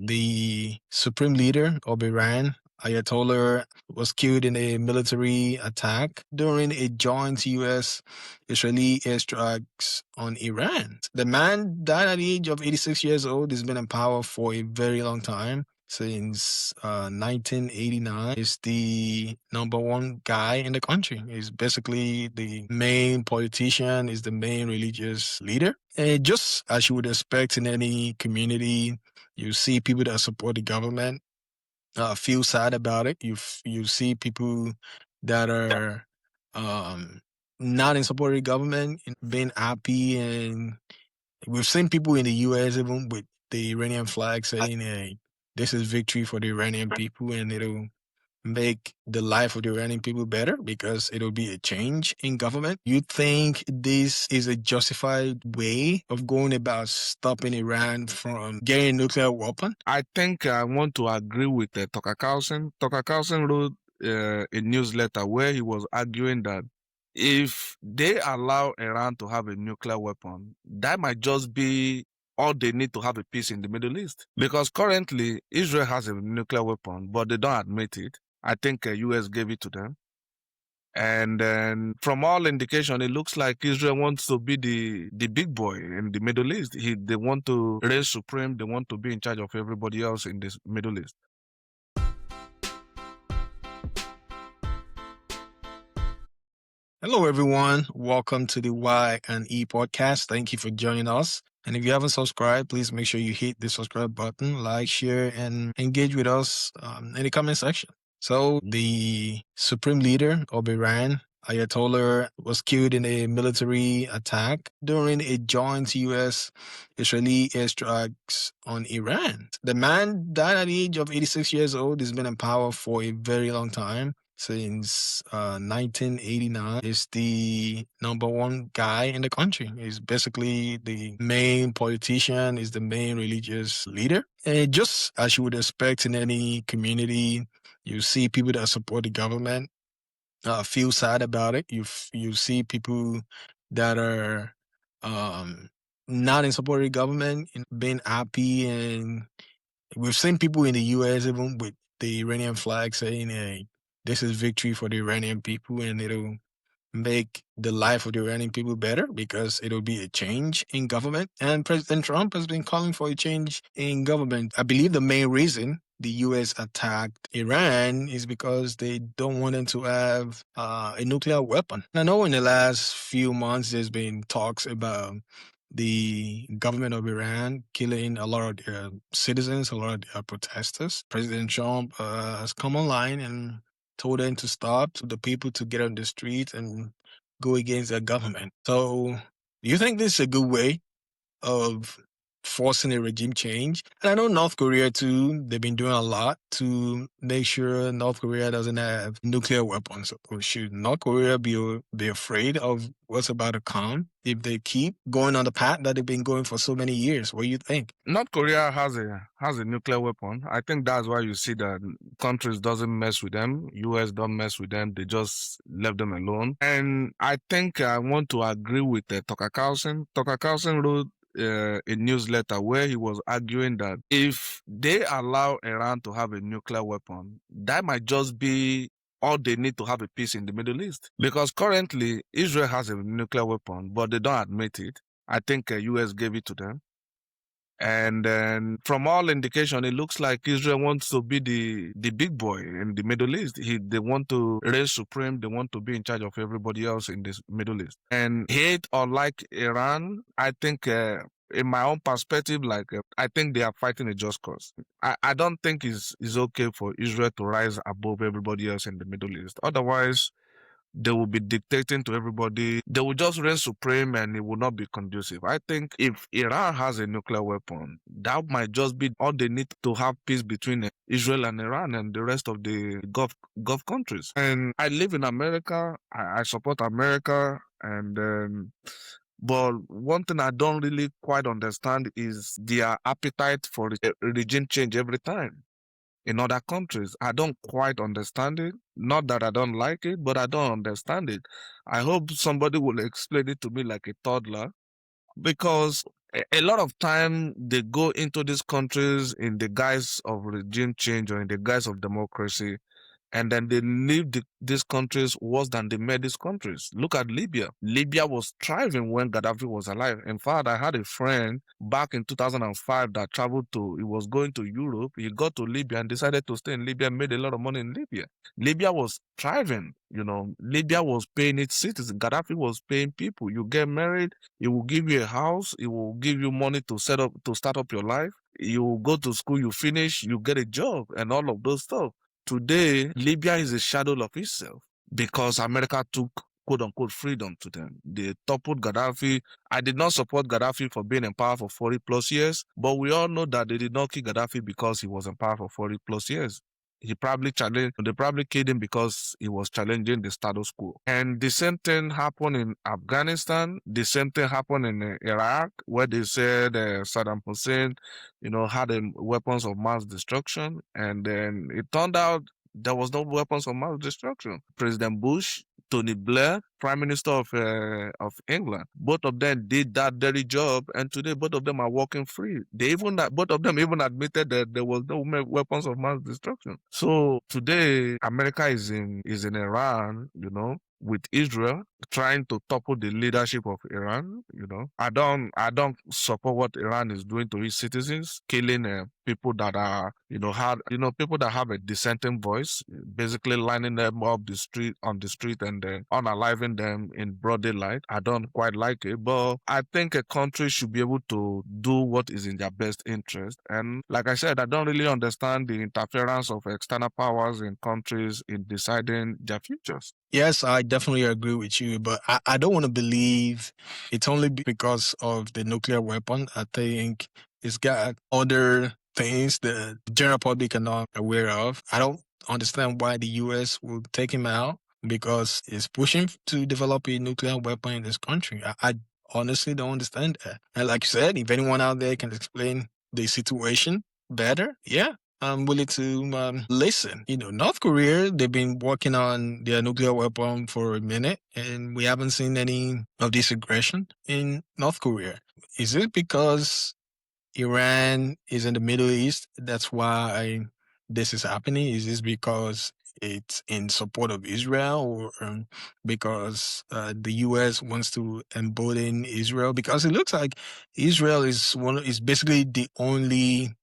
The supreme leader of Iran, Ayatollah, was killed in a military attack during a joint US Israeli airstrikes on Iran. The man died at the age of 86 years old. He's been in power for a very long time. Since 1989, is the number one guy in the country. He's basically the main politician, is the main religious leader. And just as you would expect in any community, you see people that support the government feel sad about it. You see people that are um, not in support of the government being happy, and we've seen people in the U.S. even with the Iranian flag saying, "Hey, this is victory for the Iranian people, and it'll make the life of the Iranian people better because it'll be a change in government." You think this is a justified way of going about stopping Iran from getting a nuclear weapon? I think I want to agree with Tucker Carlson. Tucker Carlson wrote a newsletter where he was arguing that if they allow Iran to have a nuclear weapon, that might just be all they need to have a peace in the Middle East. Because currently, Israel has a nuclear weapon, but they don't admit it. I think US gave it to them. And then from all indication, it looks like Israel wants to be the big boy in the Middle East. They want to reign supreme. They want to be in charge of everybody else in this Middle East. Hello, everyone. Welcome to the Y and E podcast. Thank you for joining us. And if you haven't subscribed, please make sure you hit the subscribe button, like, share, and engage with us in the comment section. So the supreme leader of Iran, Ayatollah, was killed in a military attack during a joint US Israeli airstrikes on Iran. The man died at the age of 86 years old. He's been in power for a very long time. Since 1989, is the number one guy in the country. He's basically the main politician, is the main religious leader. And just as you would expect in any community, you see people that support the government feel sad about it. You see people that are not in support of the government being happy, and we've seen people in the U.S. even with the Iranian flag saying, "Hey, this is victory for the Iranian people, and it'll make the life of the Iranian people better because it'll be a change in government." And President Trump has been calling for a change in government. I believe the main reason the U.S. attacked Iran is because they don't want them to have a nuclear weapon. I know in the last few months there's been talks about the government of Iran killing a lot of their citizens, a lot of their protesters. President Trump has come online and told them to stop, to the people to get on the street and go against their government. So, do you think this is a good way of forcing a regime change? And I know North Korea too, they've been doing a lot to make sure North Korea doesn't have nuclear weapons. Or should North Korea be afraid of what's about to come if they keep going on the path that they've been going for so many years? What do you think? North Korea has a nuclear weapon. I think that's why you see that countries doesn't mess with them. US don't mess with them. They just left them alone. And I think I want to agree with Tucker Carlson. Tucker Carlson wrote a newsletter where he was arguing that if they allow Iran to have a nuclear weapon, that might just be all they need to have a peace in the Middle East. Because currently, Israel has a nuclear weapon, but they don't admit it. I think US gave it to them. And then from all indication, it looks like Israel wants to be the big boy in the Middle East. They want to reign supreme. They want to be in charge of everybody else in this Middle East. And hate or like Iran, I think in my own perspective, I think they are fighting a just cause. I don't think it's okay for Israel to rise above everybody else in the Middle East. Otherwise, they will be dictating to everybody. They will just reign supreme and it will not be conducive. I think if Iran has a nuclear weapon, that might just be all they need to have peace between Israel and Iran and the rest of the Gulf countries. And I live in America. I support America. And but one thing I don't really quite understand is their appetite for regime change every time in other countries. I don't quite understand it. Not that I don't like it, but I don't understand it. I hope somebody will explain it to me like a toddler, because A lot of time they go into these countries in the guise of regime change or in the guise of democracy, and then they leave these countries worse than they made these countries. Look at Libya. Libya was thriving when Gaddafi was alive. In fact, I had a friend back in 2005 that traveled he was going to Europe. He got to Libya and decided to stay in Libya, made a lot of money in Libya. Libya was thriving. Libya was paying its citizens. Gaddafi was paying people. You get married, he will give you a house, he will give you money to start up your life. You go to school, you finish, you get a job, and all of those stuff. Today, Libya is a shadow of itself because America took quote unquote freedom to them. They toppled Gaddafi. I did not support Gaddafi for being in power for 40 plus years, but we all know that they did not kill Gaddafi because he was in power for 40 plus years. They probably killed him because he was challenging the status quo. And the same thing happened in Afghanistan. The same thing happened in Iraq, where they said Saddam Hussein, had weapons of mass destruction. And then it turned out there was no weapons of mass destruction. President Bush, Tony Blair, Prime Minister of England, both of them did that very job, and today both of them are walking free. Both of them even admitted that there was no weapons of mass destruction. So today, America is in Iran, with Israel trying to topple the leadership of Iran. I don't support what Iran is doing to its citizens, killing people that are people that have a dissenting voice, basically lining them up on the street and unaliving them in broad daylight. I don't quite like it, but I think a country should be able to do what is in their best interest. And like I said, I don't really understand the interference of external powers in countries in deciding their futures. Yes, I definitely agree with you, but I don't want to believe it's only because of the nuclear weapon. I think it's got other things the general public are not aware of. I don't understand why the US will take him out because it's pushing to develop a nuclear weapon in this country. I honestly don't understand that. And like you said, if anyone out there can explain the situation better, yeah, I'm willing to listen. North Korea, they've been working on their nuclear weapon for a minute, and we haven't seen any of this aggression in North Korea. Is it because Iran is in the Middle East? That's why this is happening? Is this because it's in support of Israel, or because the U.S. wants to embolden Israel? Because it looks like Israel is basically the only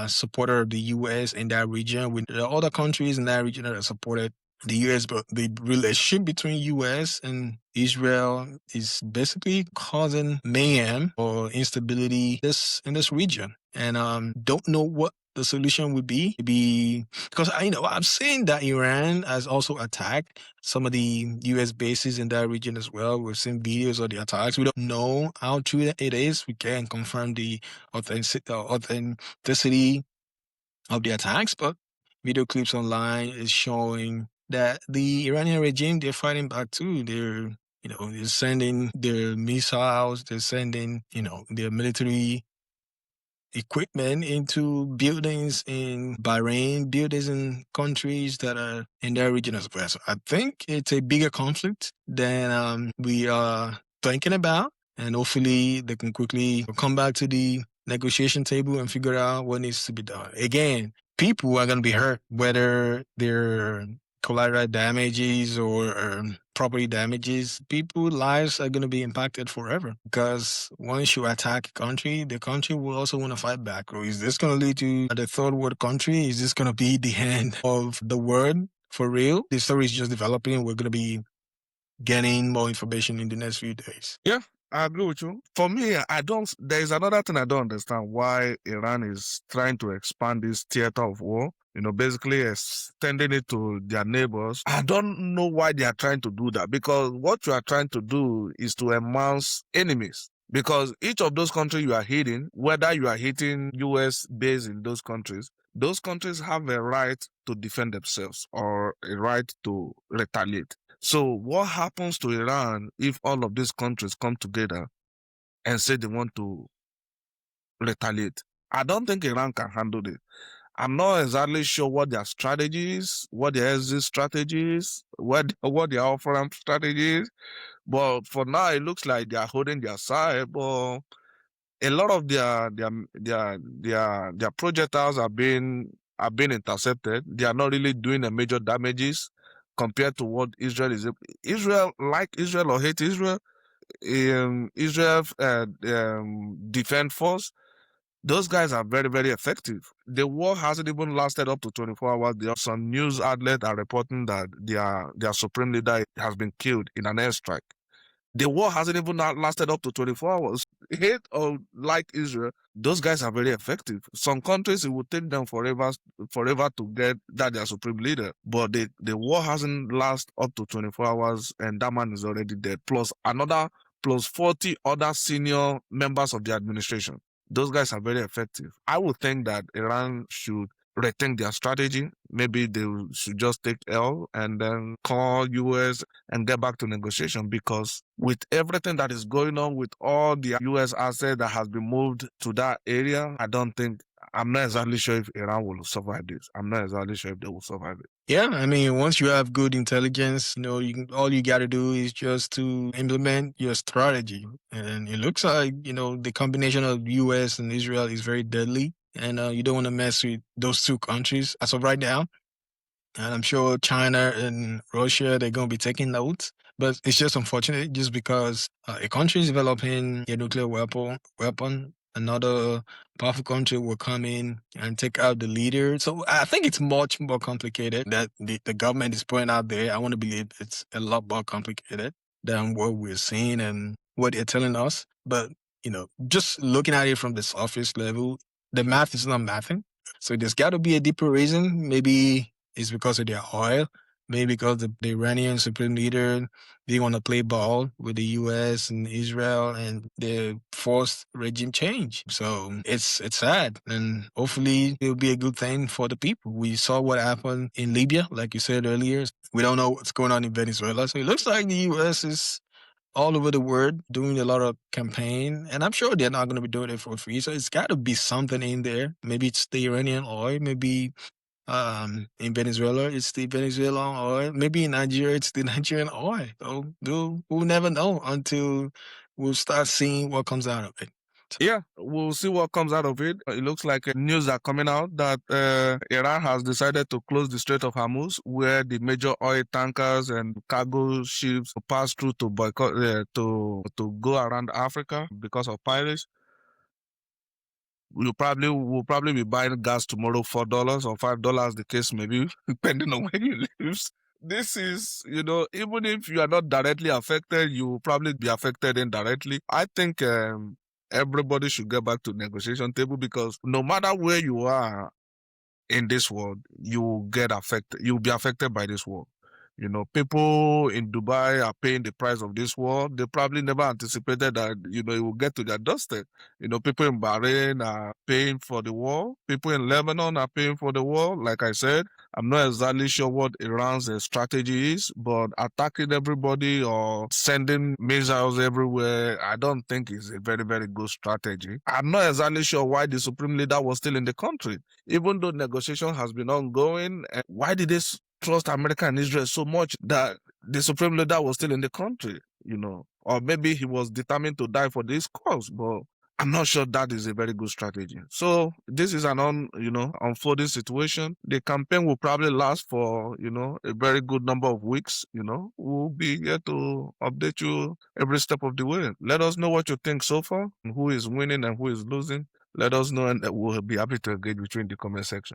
supporter of the U.S. in that region. With the other countries in that region that have supported the U.S., but the relationship between U.S. and Israel is basically causing mayhem or instability in this region. And don't know what the solution would be. Because I've seen that Iran has also attacked some of the U.S. bases in that region as well. We've seen videos of the attacks. We don't know how true it is. We can't confirm the authenticity of the attacks, but video clips online is showing that the Iranian regime, they're fighting back too. They're sending their missiles, they're sending, their military equipment into buildings in Bahrain, buildings in countries that are in that region as well. So I think it's a bigger conflict than we are thinking about. And hopefully they can quickly come back to the negotiation table and figure out what needs to be done. Again, people are going to be hurt, whether they're collateral damages or property damages. People's lives are going to be impacted forever because once you attack a country, the country will also want to fight back. Or is this going to lead to the third world country? Is this going to be the end of the world for real? The story is just developing. We're going to be getting more information in the next few days. Yeah, I agree with you. For me, there is another thing I don't understand why Iran is trying to expand this theater of war, basically extending it to their neighbors. I don't know why they are trying to do that, because what you are trying to do is to enhance enemies. Because each of those countries you are hitting, whether you are hitting US base in those countries have a right to defend themselves or a right to retaliate. So what happens to Iran if all of these countries come together and say they want to retaliate? I don't think Iran can handle it. I'm not exactly sure what their strategies, what their exit strategies, what their off-ramp strategies. But for now, it looks like they are holding their side. But a lot of their projectiles are being intercepted. They are not really doing a major damages compared to what Israel is. Israel, like Israel or hate Israel, Israel defense force, those guys are very, very effective. The war hasn't even lasted up to 24 hours. There are some news outlets are reporting that their supreme leader has been killed in an airstrike. The war hasn't even lasted up to 24 hours. Hate or like Israel, those guys are very effective. Some countries, it would take them forever to get that their supreme leader. But the war hasn't lasted up to 24 hours and that man is already dead. Plus 40 other senior members of the administration. Those guys are very effective. I would think that Iran should rethink their strategy. Maybe they should just take L and then call US and get back to negotiation, because with everything that is going on with all the US assets that has been moved to that area, I'm not exactly sure if Iran will survive this. I'm not exactly sure if they will survive it. Yeah, I mean, once you have good intelligence, all you got to do is just to implement your strategy. And it looks like, the combination of US and Israel is very deadly. And you don't want to mess with those two countries as of right now. And I'm sure China and Russia, they're going to be taking notes. But it's just unfortunate just because a country is developing a nuclear weapon, another powerful country will come in and take out the leader. So I think it's much more complicated that the government is putting out there. I want to believe it's a lot more complicated than what we're seeing and what they're telling us. But, just looking at it from the surface level, the math is not mathing. So there's got to be a deeper reason. Maybe it's because of their oil. Maybe because the Iranian supreme leader didn't want to play ball with the US and Israel and the forced regime change. So it's sad. And hopefully it'll be a good thing for the people. We saw what happened in Libya, like you said earlier. We don't know what's going on in Venezuela. So it looks like the US is all over the world doing a lot of campaign, and I'm sure they're not going to be doing it for free. So it's got to be something in there. Maybe it's the Iranian oil. Maybe in Venezuela, it's the Venezuelan oil. Maybe in Nigeria, it's the Nigerian oil. So we'll never know until we'll start seeing what comes out of it. Yeah, we'll see what comes out of it. It looks like news are coming out that Iran has decided to close the Strait of Hormuz, where the major oil tankers and cargo ships pass through to boycott to go around Africa because of pirates. Will probably be buying gas tomorrow $4 or $5, the case may be, depending on where you live. This is, even if you are not directly affected, you will probably be affected indirectly. I think everybody should get back to negotiation table, because no matter where you are in this world, you will get affected. You'll be affected by this war. People in Dubai are paying the price of this war. They probably never anticipated that, it will get to their doorstep. People in Bahrain are paying for the war. People in Lebanon are paying for the war. Like I said, I'm not exactly sure what Iran's strategy is, but attacking everybody or sending missiles everywhere, I don't think is a very, very good strategy. I'm not exactly sure why the supreme leader was still in the country. Even though negotiation has been ongoing, why did they trust America and Israel so much that the supreme leader was still in the country, or maybe he was determined to die for this cause, but I'm not sure that is a very good strategy. So this is an unfolding situation. The campaign will probably last for, a very good number of weeks. We'll be here to update you every step of the way. Let us know what you think so far, who is winning and who is losing. Let us know, and we'll be happy to engage with you in the comment section.